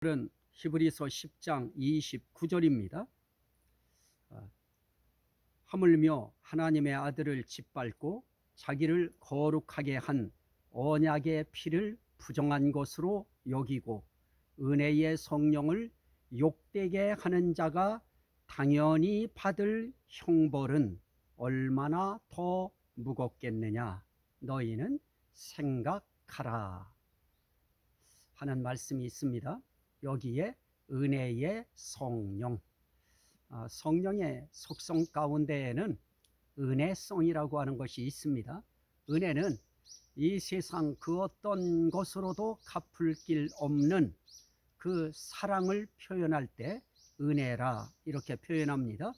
오늘은 히브리서 10장 29절입니다. 하물며 하나님의 아들을 짓밟고 자기를 거룩하게 한 언약의 피를 부정한 것으로 여기고 은혜의 성령을 욕되게 하는 자가 당연히 받을 형벌은 얼마나 더 무겁겠느냐. 너희는 생각하라 하는 말씀이 있습니다. 여기에 은혜의 성령, 성령의 속성 가운데에는 은혜성이라고 하는 것이 있습니다. 은혜는 이 세상 그 어떤 것으로도 갚을 길 없는 그 사랑을 표현할 때 은혜라 이렇게 표현합니다.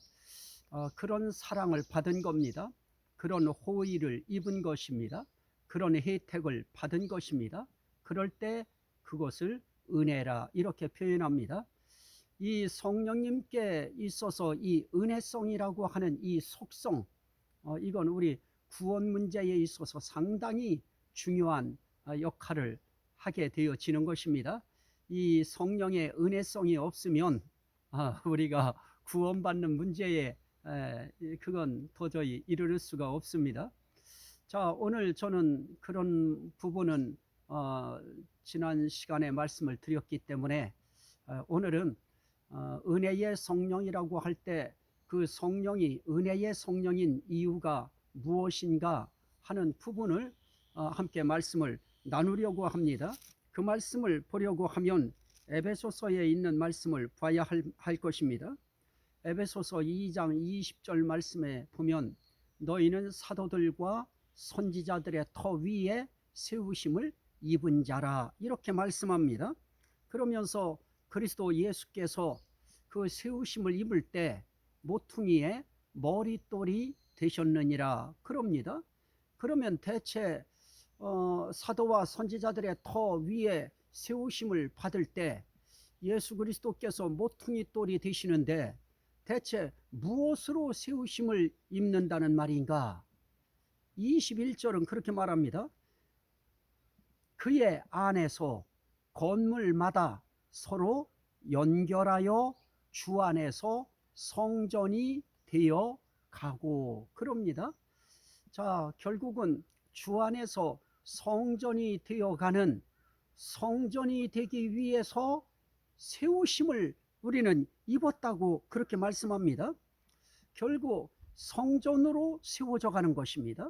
그런 사랑을 받은 겁니다. 그런 호의를 입은 것입니다. 그런 혜택을 받은 것입니다. 그럴 때 그것을 은혜라 이렇게 표현합니다. 이 성령님께 있어서 이 은혜성이라고 하는 이 속성, 이건 우리 구원 문제에 있어서 상당히 중요한 역할을 하게 되어지는 것입니다. 이 성령의 은혜성이 없으면 우리가 구원받는 문제에 그건 도저히 이룰 수가 없습니다. 자, 오늘 저는 그런 부분은 지난 시간에 말씀을 드렸기 때문에 오늘은 은혜의 성령이라고 할 때 그 성령이 은혜의 성령인 이유가 무엇인가 하는 부분을 함께 말씀을 나누려고 합니다. 그 말씀을 보려고 하면 에베소서에 있는 말씀을 봐야 할 것입니다. 에베소서 2장 20절 말씀에 보면 너희는 사도들과 선지자들의 터 위에 세우심을 입은 자라 이렇게 말씀합니다. 그러면서 그리스도 예수께서 그 세우심을 입을 때 모퉁이의 머릿돌이 되셨느니라 그럽니다. 그러면 대체 사도와 선지자들의 터 위에 세우심을 받을 때 예수 그리스도께서 모퉁이 돌이 되시는데 대체 무엇으로 세우심을 입는다는 말인가? 21절은 그렇게 말합니다. 그의 안에서 건물마다 서로 연결하여 주 안에서 성전이 되어 가고 그럽니다. 자, 결국은 주 안에서 성전이 되어 가는 성전이 되기 위해서 세우심을 우리는 입었다고 그렇게 말씀합니다. 결국 성전으로 세워져 가는 것입니다.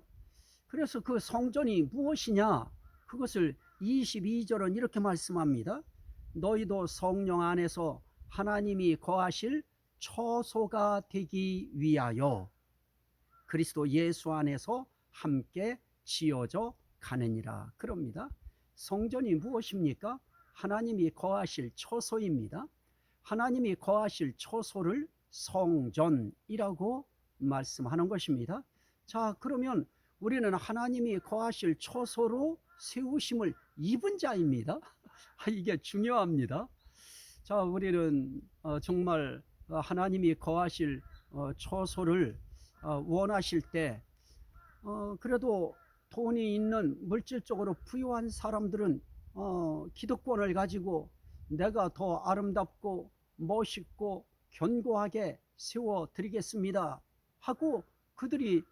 그래서 그 성전이 무엇이냐? 그것을 22절은 이렇게 말씀합니다. 너희도 성령 안에서 하나님이 거하실 처소가 되기 위하여 그리스도 예수 안에서 함께 지어져 가느니라 그럽니다. 성전이 무엇입니까? 하나님이 거하실 처소입니다. 하나님이 거하실 처소를 성전이라고 말씀하는 것입니다. 자, 그러면 우리는 하나님이 거하실 처소로 세우심을 입은 자입니다. 이게 중요합니다. 자, 우리는 정말 하나님이 거하실 처소를 원하실 때 그래도 돈이 있는 물질적으로 부유한 사람들은 기득권을 가지고 내가 더 아름답고 멋있고 견고하게 세워드리겠습니다 하고 그들이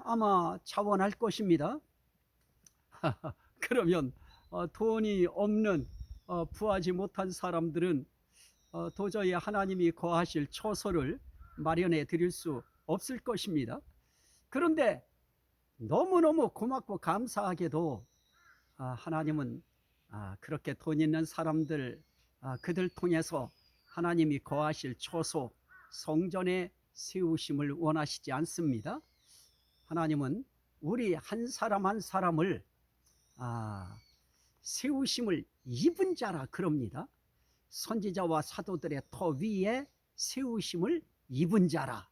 아마 자원할 것입니다. 그러면 돈이 없는 부하지 못한 사람들은 도저히 하나님이 거하실 처소를 마련해 드릴 수 없을 것입니다. 그런데 너무너무 고맙고 감사하게도 하나님은 그렇게 돈 있는 사람들 그들 통해서 하나님이 거하실 처소 성전에 세우심을 원하시지 않습니다. 하나님은 우리 한 사람 한 사람을 세우심을 입은 자라 그럽니다. 선지자와 사도들의 터 위에 세우심을 입은 자라.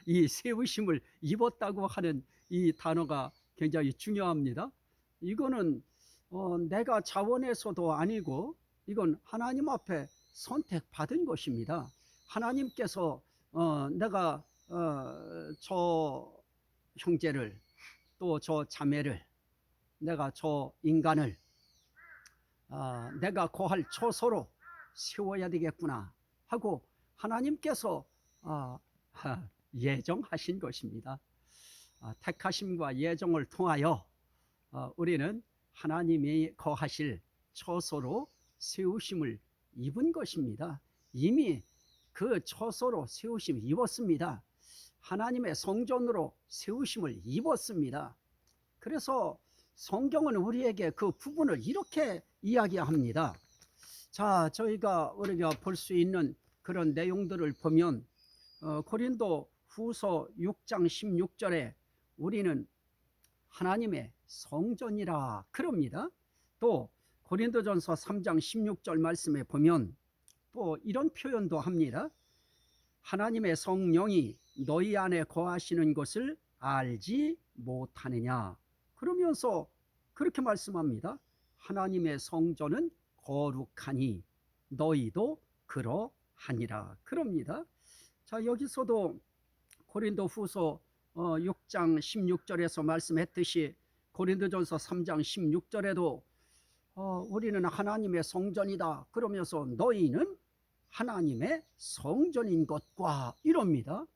이 세우심을 입었다고 하는 이 단어가 굉장히 중요합니다. 이거는 내가 자원해서도 아니고 이건 하나님 앞에 선택받은 것입니다. 하나님께서 내가 저 형제를 또 저 자매를 내가 저 인간을 내가 거할 처소로 세워야 되겠구나 하고 하나님께서 예정하신 것입니다. 택하심과 예정을 통하여 우리는 하나님이 거하실 처소로 세우심을 입은 것입니다. 이미 그 처소로 세우심을 입었습니다. 하나님의 성전으로 세우심을 입었습니다. 그래서 성경은 우리에게 그 부분을 이렇게 이야기합니다. 자, 우리가 볼 수 있는 그런 내용들을 보면 고린도 후서 6장 16절에 우리는 하나님의 성전이라 그럽니다. 또 고린도전서 3장 16절 말씀에 보면 또 이런 표현도 합니다. 하나님의 성령이 너희 안에 거하시는 것을 알지 못하느냐. 그러면서 그렇게 말씀합니다. 하나님의 성전은 거룩하니 너희도 그러하니라 그럽니다. 자, 여기서도 고린도 후서 6장 16절에서 말씀했듯이 고린도전서 3장 16절에도 우리는 하나님의 성전이다 그러면서 너희는 하나님의 성전인 것과 이럽니다.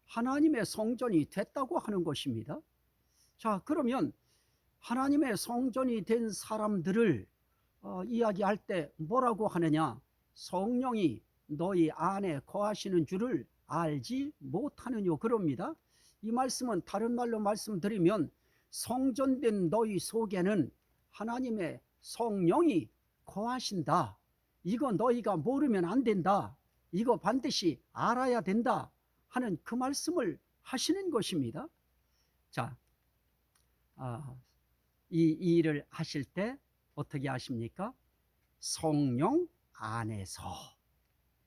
하나님의 성전이 됐다고 하는 것입니다. 자, 그러면 하나님의 성전이 된 사람들을 이야기할 때 뭐라고 하느냐? 성령이 너희 안에 거하시는 줄을 알지 못하느뇨 그럽니다. 이 말씀은 다른 말로 말씀드리면 성전된 너희 속에는 하나님의 성령이 거하신다. 이거 너희가 모르면 안 된다. 이거 반드시 알아야 된다 하는 그 말씀을 하시는 것입니다. 자, 이 일을 하실 때 어떻게 하십니까? 성령 안에서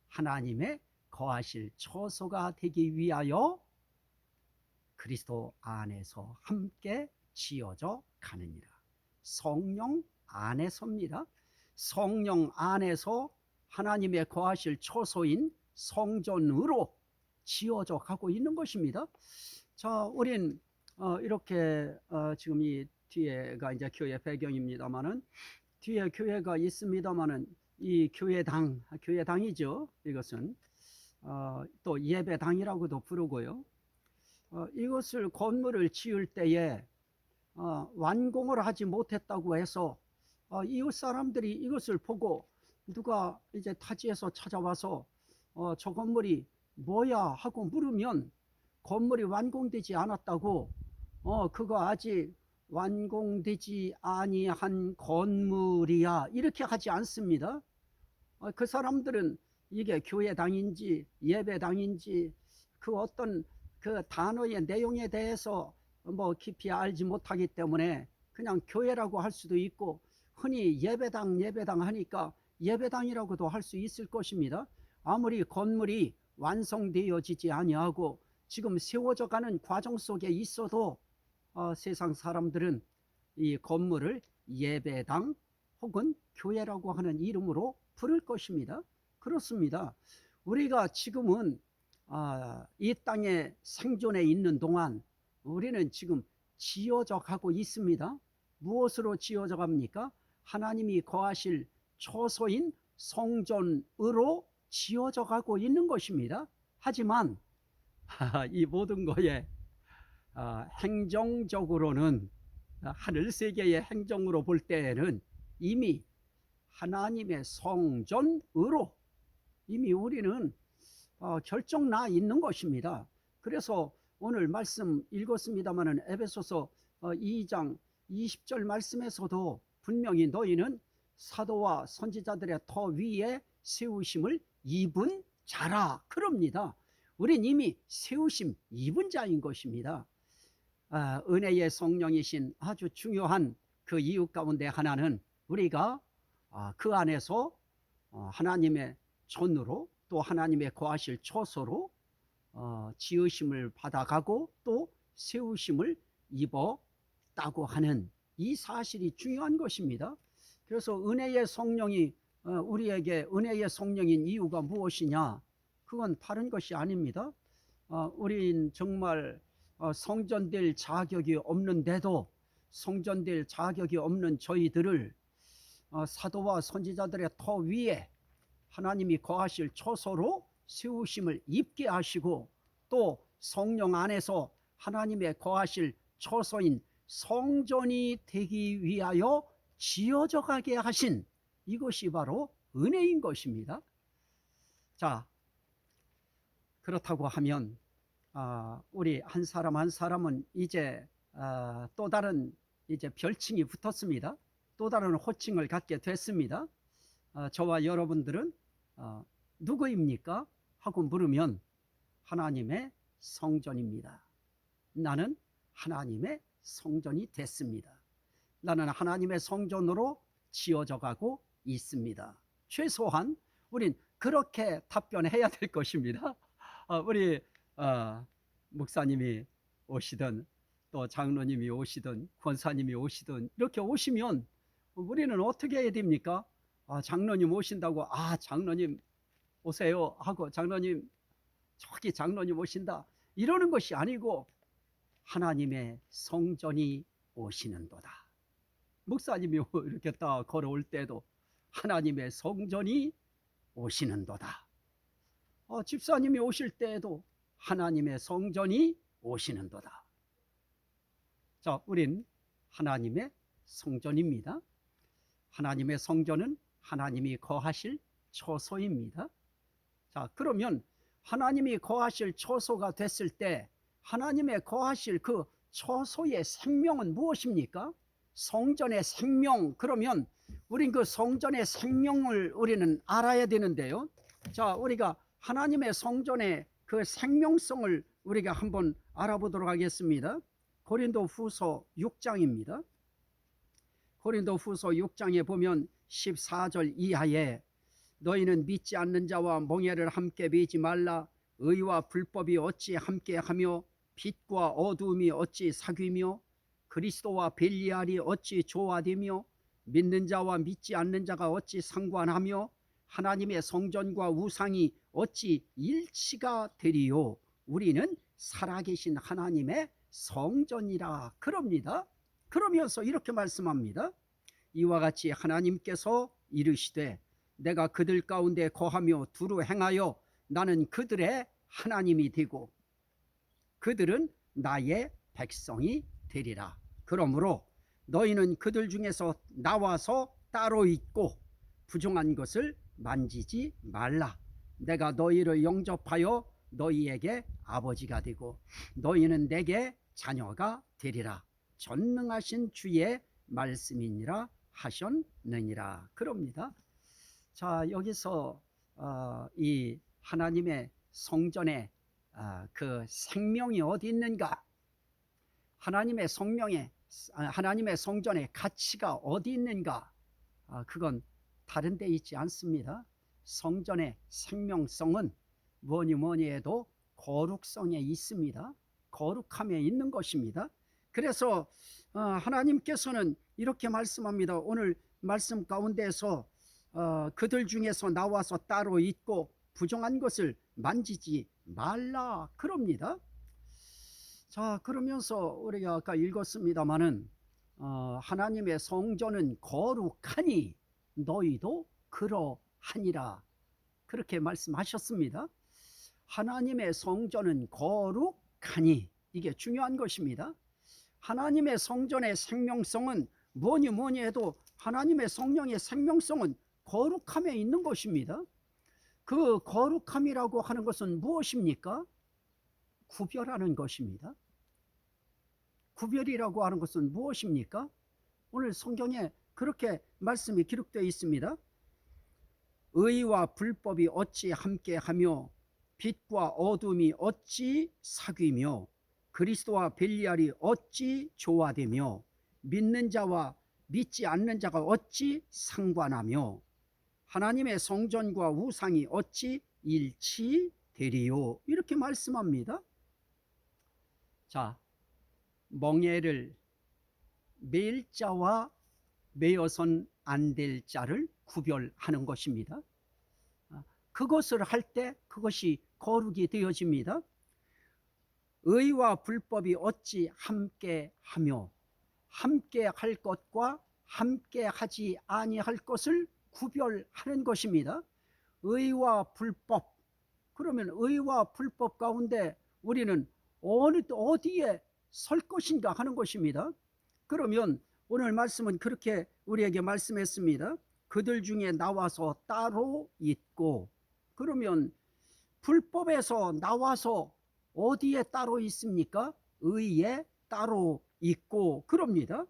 하나님의 거하실 처소가 되기 위하여 그리스도 안에서 함께 지어져 가느니라. 성령 안에서입니다. 성령 안에서 하나님의 거하실 처소인 성전으로 지어져 가고 있는 것입니다. 자, 우린 이렇게 지금 이 뒤에가 이제 교회 배경입니다만은 뒤에 교회가 있습니다만은 이 교회당이죠. 이것은 또 예배당이라고도 부르고요. 이것을 건물을 지을 때에 완공을 하지 못했다고 해서 이웃 사람들이 이것을 보고 누가 이제 타지에서 찾아와서 저 건물이 뭐야 하고 물으면 건물이 완공되지 않았다고 그거 아직 완공되지 아니한 건물이야 이렇게 하지 않습니다. 그 사람들은 이게 교회당인지 예배당인지 그 어떤 그 단어의 내용에 대해서 뭐 깊이 알지 못하기 때문에 그냥 교회라고 할 수도 있고 흔히 예배당 하니까 예배당이라고도 할 수 있을 것입니다. 아무리 건물이 완성되어지지 아니하고 지금 세워져 가는 과정 속에 있어도 세상 사람들은 이 건물을 예배당 혹은 교회라고 하는 이름으로 부를 것입니다. 그렇습니다. 우리가 지금은 이 땅에 생존해 있는 동안 우리는 지금 지어져 가고 있습니다. 무엇으로 지어져 갑니까? 하나님이 거하실 처소인 성전으로 지어져 가고 있는 것입니다. 하지만 이 모든 거에 행정적으로는 하늘 세계의 행정으로 볼 때에는 이미 하나님의 성전으로 이미 우리는 결정 나 있는 것입니다. 그래서 오늘 말씀 읽었습니다마는 에베소서 2장 20절 말씀에서도 분명히 너희는 사도와 선지자들의 터 위에 세우심을 입은 자라 그럽니다. 우린 이미 세우심 입은 자인 것입니다. 은혜의 성령이신 아주 중요한 그 이유 가운데 하나는 우리가 그 안에서 하나님의 존으로 또 하나님의 거하실 처소로 지으심을 받아가고 또 세우심을 입었다고 하는 이 사실이 중요한 것입니다. 그래서 은혜의 성령이 우리에게 은혜의 성령인 이유가 무엇이냐? 그건 다른 것이 아닙니다. 우린 정말 성전될 자격이 없는데도 성전될 자격이 없는 저희들을 사도와 선지자들의 터 위에 하나님이 거하실 초소로 세우심을 입게 하시고, 또 성령 안에서 하나님의 거하실 초소인 성전이 되기 위하여 지어져 가게 하신, 이것이 바로 은혜인 것입니다. 자, 그렇다고 하면 우리 한 사람 한 사람은 이제 또 다른 이제 별칭이 붙었습니다. 또 다른 호칭을 갖게 됐습니다. 저와 여러분들은 누구입니까? 하고 물으면 하나님의 성전입니다. 나는 하나님의 성전이 됐습니다. 나는 하나님의 성전으로 지어져 가고 있습니다. 최소한 우린 그렇게 답변해야 될 것입니다. 우리 목사님이 오시든 또 장로님이 오시든 권사님이 오시든 이렇게 오시면 우리는 어떻게 해야 됩니까? 장로님 오신다고 장로님 오세요 하고, 장로님 저기 장로님 오신다 이러는 것이 아니고, 하나님의 성전이 오시는도다. 목사님이 이렇게 딱 걸어올 때도 하나님의 성전이 오시는도다. 집사님이 오실 때에도 하나님의 성전이 오시는도다. 자, 우린 하나님의 성전입니다. 하나님의 성전은 하나님이 거하실 초소입니다. 자, 그러면 하나님이 거하실 초소가 됐을 때 하나님의 거하실 그 초소의 생명은 무엇입니까? 성전의 생명. 그러면 우린 그 성전의 생명을 우리는 알아야 되는데요. 자, 우리가 하나님의 성전의 그 생명성을 우리가 한번 알아보도록 하겠습니다. 고린도후서 6장입니다. 고린도후서 6장에 보면 14절 이하에 너희는 믿지 않는 자와 몽해를 함께 매지 말라. 의와 불법이 어찌 함께하며 빛과 어두움이 어찌 사귀며 그리스도와 벨리알이 어찌 조화되며 믿는 자와 믿지 않는 자가 어찌 상관하며 하나님의 성전과 우상이 어찌 일치가 되리요. 우리는 살아계신 하나님의 성전이라 그럽니다. 그러면서 이렇게 말씀합니다. 이와 같이 하나님께서 이르시되 내가 그들 가운데 거하며 두루 행하여 나는 그들의 하나님이 되고 그들은 나의 백성이 되리라. 그러므로 너희는 그들 중에서 나와서 따로 있고 부정한 것을 만지지 말라. 내가 너희를 영접하여 너희에게 아버지가 되고 너희는 내게 자녀가 되리라. 전능하신 주의 말씀이니라 하셨느니라. 그럽니다. 자, 여기서 이 하나님의 성전에 그 생명이 어디 있는가? 하나님의 성전의 가치가 어디 있는가? 그건 다른 데 있지 않습니다. 성전의 생명성은 뭐니 해도 거룩성에 있습니다. 거룩함에 있는 것입니다. 그래서 하나님께서는 이렇게 말씀합니다. 오늘 말씀 가운데서 그들 중에서 나와서 따로 있고 부정한 것을 만지지 말라 그럽니다. 자, 그러면서 우리가 아까 읽었습니다마는 하나님의 성전은 거룩하니 너희도 그러하니라 그렇게 말씀하셨습니다. 하나님의 성전은 거룩하니, 이게 중요한 것입니다. 하나님의 성전의 생명성은 뭐니 해도 하나님의 성령의 생명성은 거룩함에 있는 것입니다. 그 거룩함이라고 하는 것은 무엇입니까? 구별하는 것입니다. 구별이라고 하는 것은 무엇입니까? 오늘 성경에 그렇게 말씀이 기록되어 있습니다. 의와 불법이 어찌 함께하며 빛과 어둠이 어찌 사귀며 그리스도와 벨리알이 어찌 조화되며 믿는 자와 믿지 않는 자가 어찌 상관하며 하나님의 성전과 우상이 어찌 일치되리요. 이렇게 말씀합니다. 자, 멍에를 매일 자와 매어선 안 될 자를 구별하는 것입니다. 그것을 할 때 그것이 거룩이 되어집니다. 의와 불법이 어찌 함께하며 함께 할 것과 함께 하지 아니할 것을 구별하는 것입니다. 의와 불법. 그러면 의와 불법 가운데 우리는 어디에 설 것인가 하는 것입니다. 그러면 오늘 말씀은 그렇게 우리에게 말씀했습니다. 그들 중에 나와서 따로 있고, 그러면 불법에서 나와서 어디에 따로 있습니까? 의에 따로 있고 그럽니다.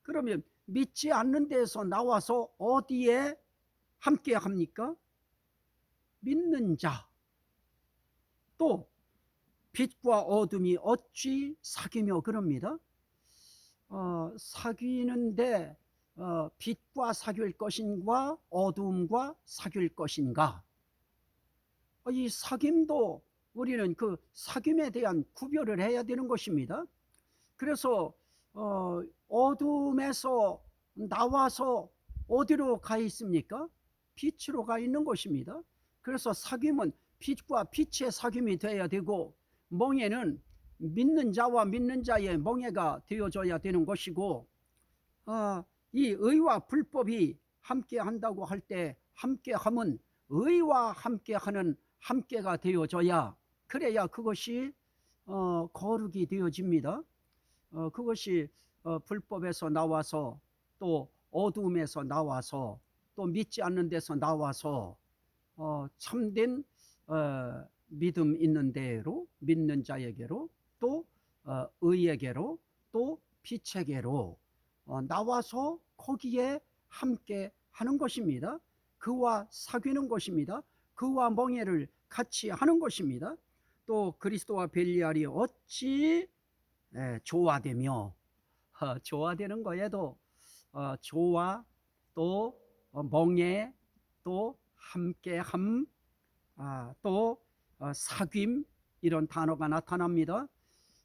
그러면 믿지 않는 데서 나와서 어디에 함께 합니까? 믿는 자. 또 빛과 어둠이 어찌 사귀며 그럽니다. 사귀는데 빛과 사귈 것인가 어둠과 사귈 것인가. 이 사귐도 우리는 그 사귐에 대한 구별을 해야 되는 것입니다. 그래서 어둠에서 나와서 어디로 가 있습니까? 빛으로 가 있는 것입니다. 그래서 사귐은 빛과 빛의 사귐이 되어야 되고, 멍에는 믿는 자와 믿는 자의 멍에가 되어져야 되는 것이고, 이 의와 불법이 함께 한다고 할 때 함께함은 의와 함께하는 함께가 되어져야, 그래야 그것이 거룩이 되어집니다. 그것이 불법에서 나와서 또 어두움에서 나와서 또 믿지 않는 데서 나와서 참된 믿음 있는 데로, 믿는 자에게로, 또 의에게로, 또 빛에게로 나와서 거기에 함께 하는 것입니다. 그와 사귀는 것입니다. 그와 멍에를 같이 하는 것입니다. 또 그리스도와 벨리알이 어찌 조화되며, 조화되는 거에도 조화, 또 멍에, 또 함께함, 또 사귐, 이런 단어가 나타납니다.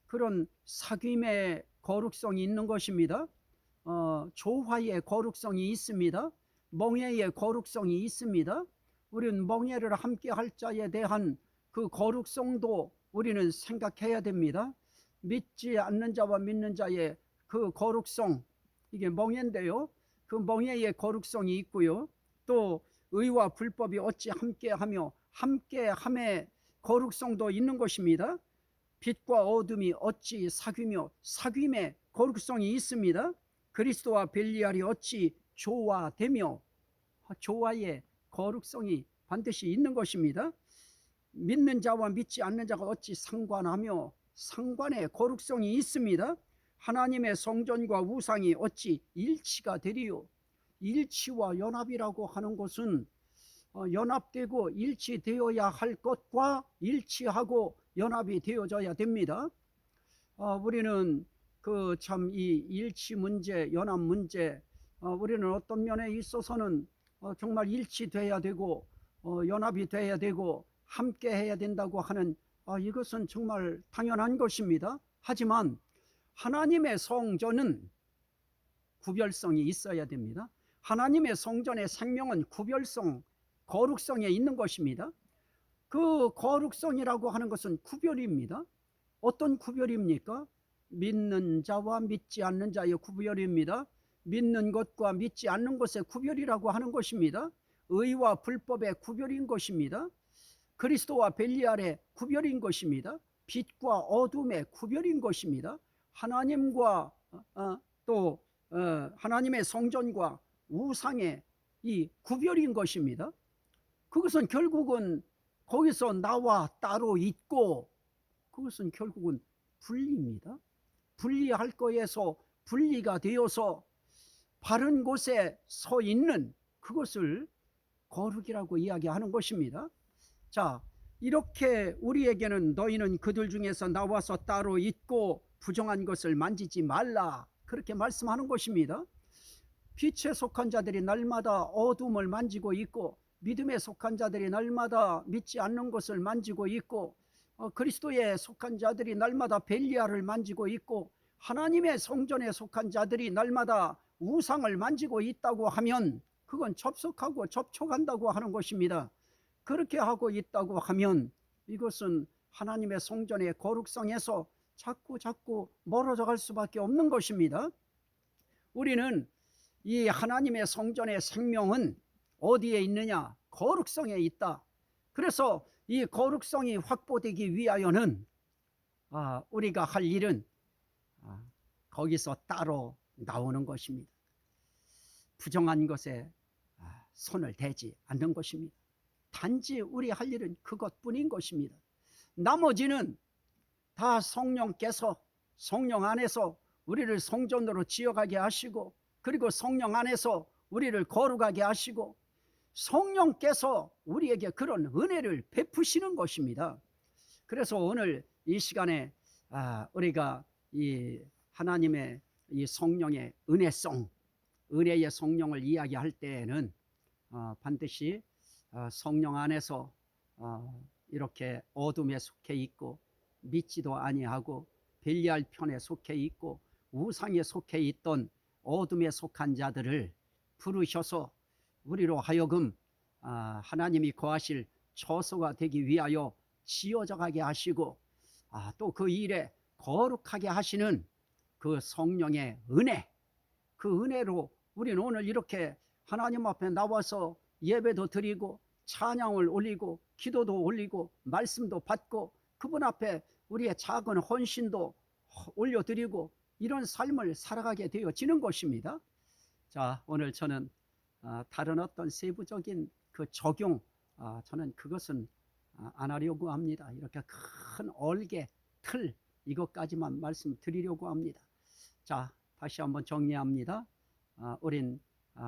그런 사귐의 거룩성이 있는 것입니다. 조화의 거룩성이 있습니다. 멍에의 거룩성이 있습니다. 우리는 멍에를 함께 할 자에 대한 그 거룩성도 우리는 생각해야 됩니다. 믿지 않는 자와 믿는 자의 그 거룩성, 이게 멍에인데요, 그 멍에의 거룩성이 있고요, 또 의와 불법이 어찌 함께하며 함께함의 거룩성도 있는 것입니다. 빛과 어둠이 어찌 사귀며 사귐의 거룩성이 있습니다. 그리스도와 벨리알이 어찌 조화되며, 조화의 거룩성이 반드시 있는 것입니다. 믿는 자와 믿지 않는 자가 어찌 상관하며, 상관의 거룩성이 있습니다. 하나님의 성전과 우상이 어찌 일치가 되리요. 일치와 연합이라고 하는 것은 연합되고 일치되어야 할 것과 일치하고 연합이 되어져야 됩니다. 우리는 그 참 이 일치 문제, 연합 문제, 우리는 어떤 면에 있어서는 정말 일치돼야 되고 연합이 돼야 되고 함께 해야 된다고 하는, 이것은 정말 당연한 것입니다. 하지만 하나님의 성전은 구별성이 있어야 됩니다. 하나님의 성전의 생명은 구별성, 거룩성에 있는 것입니다. 그 거룩성이라고 하는 것은 구별입니다. 어떤 구별입니까? 믿는 자와 믿지 않는 자의 구별입니다. 믿는 것과 믿지 않는 것의 구별이라고 하는 것입니다. 의와 불법의 구별인 것입니다. 그리스도와 벨리알의 구별인 것입니다. 빛과 어둠의 구별인 것입니다. 하나님과 또 하나님의 성전과 우상의 이 구별인 것입니다. 그것은 결국은 거기서 나와 따로 있고, 그것은 결국은 분리입니다. 분리할 거에서 분리가 되어서 바른 곳에 서 있는 그것을 거룩이라고 이야기하는 것입니다. 자, 이렇게 우리에게는 너희는 그들 중에서 나와서 따로 있고 부정한 것을 만지지 말라, 그렇게 말씀하는 것입니다. 빛에 속한 자들이 날마다 어둠을 만지고 있고, 믿음에 속한 자들이 날마다 믿지 않는 것을 만지고 있고, 그리스도에 속한 자들이 날마다 벨리알을 만지고 있고, 하나님의 성전에 속한 자들이 날마다 우상을 만지고 있다고 하면 그건 접속하고 접촉한다고 하는 것입니다. 그렇게 하고 있다고 하면 이것은 하나님의 성전의 거룩성에서 자꾸 멀어져 갈 수밖에 없는 것입니다. 우리는 이 하나님의 성전의 생명은 어디에 있느냐? 거룩성에 있다. 그래서 이 거룩성이 확보되기 위하여는 우리가 할 일은 거기서 따로 나오는 것입니다. 부정한 것에 손을 대지 않는 것입니다. 단지 우리 할 일은 그것뿐인 것입니다. 나머지는 다 성령께서 성령 안에서 우리를 성전으로 지어가게 하시고, 그리고 성령 안에서 우리를 거룩하게 하시고, 성령께서 우리에게 그런 은혜를 베푸시는 것입니다. 그래서 오늘 이 시간에 우리가 이 하나님의 이 성령의 은혜성, 은혜의 성령을 이야기할 때에는 반드시 성령 안에서 이렇게 어둠에 속해 있고 믿지도 아니하고 벨리알 편에 속해 있고 우상에 속해 있던 어둠에 속한 자들을 부르셔서 우리로 하여금 하나님이 거하실 처소가 되기 위하여 지어져 가게 하시고, 또 그 일에 거룩하게 하시는 그 성령의 은혜, 그 은혜로 우리는 오늘 이렇게 하나님 앞에 나와서 예배도 드리고 찬양을 올리고 기도도 올리고 말씀도 받고 그분 앞에 우리의 작은 헌신도 올려드리고 이런 삶을 살아가게 되어지는 것입니다. 자, 오늘 저는 다른 어떤 세부적인 그 적용, 저는 그것은 안 하려고 합니다. 이렇게 큰 얼개, 틀, 이것까지만 말씀드리려고 합니다. 자, 다시 한번 정리합니다. 우린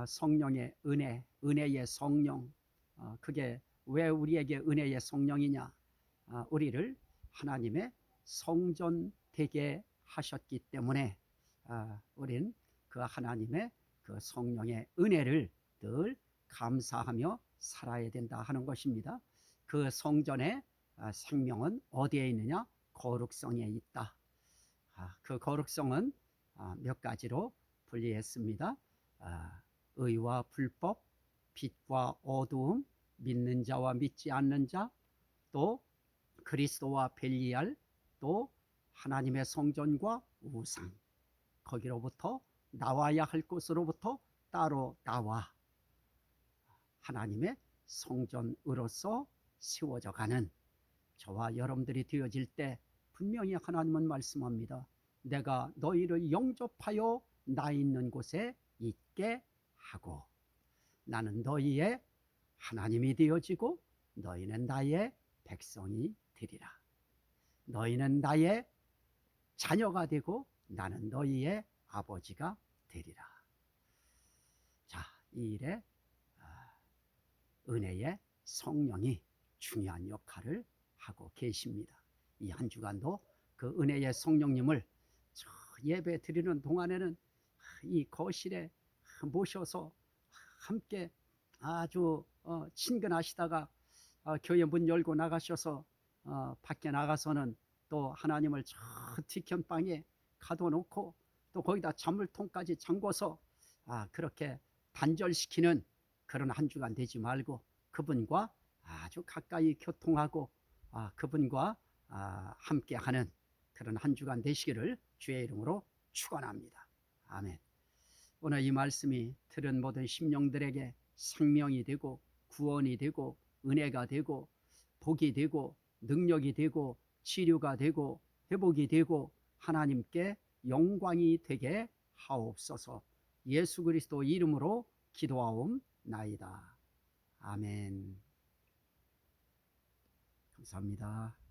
성령의 은혜, 은혜의 성령, 그게 왜 우리에게 은혜의 성령이냐? 우리를 하나님의 성전 되게 하셨기 때문에 우린 그 하나님의 그 성령의 은혜를 늘 감사하며 살아야 된다 하는 것입니다. 그 성전의 생명은 어디에 있느냐? 거룩성에 있다. 그 거룩성은 몇 가지로 분리했습니다. 의와 불법, 빛과 어두움, 믿는 자와 믿지 않는 자, 또 그리스도와 벨리알, 또 하나님의 성전과 우상, 거기로부터 나와야 할 곳으로부터 따로 나와 하나님의 성전으로서 세워져 가는 저와 여러분들이 되어질 때 분명히 하나님은 말씀합니다. 내가 너희를 영접하여 나 있는 곳에 있게 하고 나는 너희의 하나님이 되어지고 너희는 나의 백성이 되리라. 너희는 나의 자녀가 되고 나는 너희의 아버지가 되리라. 자, 이 일에 은혜의 성령이 중요한 역할을 하고 계십니다. 이 한 주간도 그 은혜의 성령님을 예배 드리는 동안에는 이 거실에 모셔서 함께 아주 친근하시다가 교회 문 열고 나가셔서 밖에 나가서는 또 하나님을 저 뒤편방에 가둬놓고 또 거기다 잔물통까지 잠궈서 그렇게 단절시키는 그런 한 주간 되지 말고 그분과 아주 가까이 교통하고 그분과 함께하는 그런 한 주간 되시기를 주의 이름으로 축원합니다. 아멘. 오늘 이 말씀이 들은 모든 심령들에게 생명이 되고 구원이 되고 은혜가 되고 복이 되고 능력이 되고 치료가 되고 회복이 되고 하나님께 영광이 되게 하옵소서. 예수 그리스도 이름으로 기도하옵나이다. 아멘. 감사합니다.